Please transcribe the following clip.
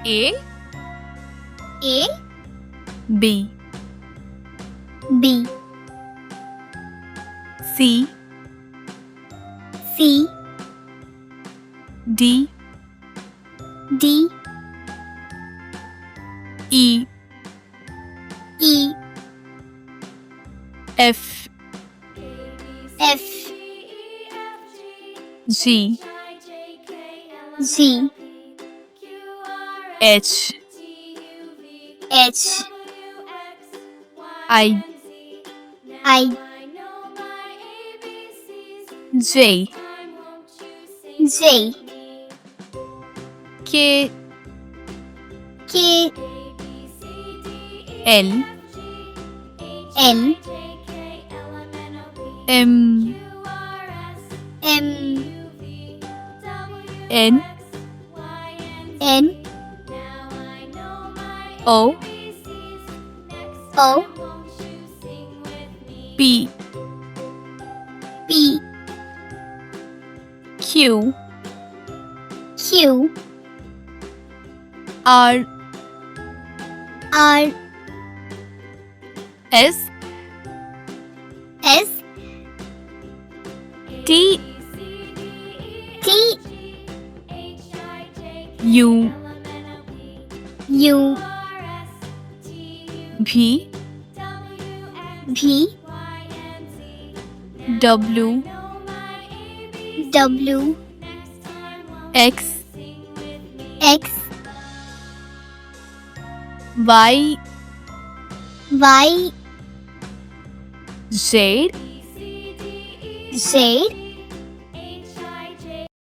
A A B B C C D D E E F F G G H H I I J J K K L L M M N N O O P P Q Q R R S S T T U U V V W W X X Y Y Z Z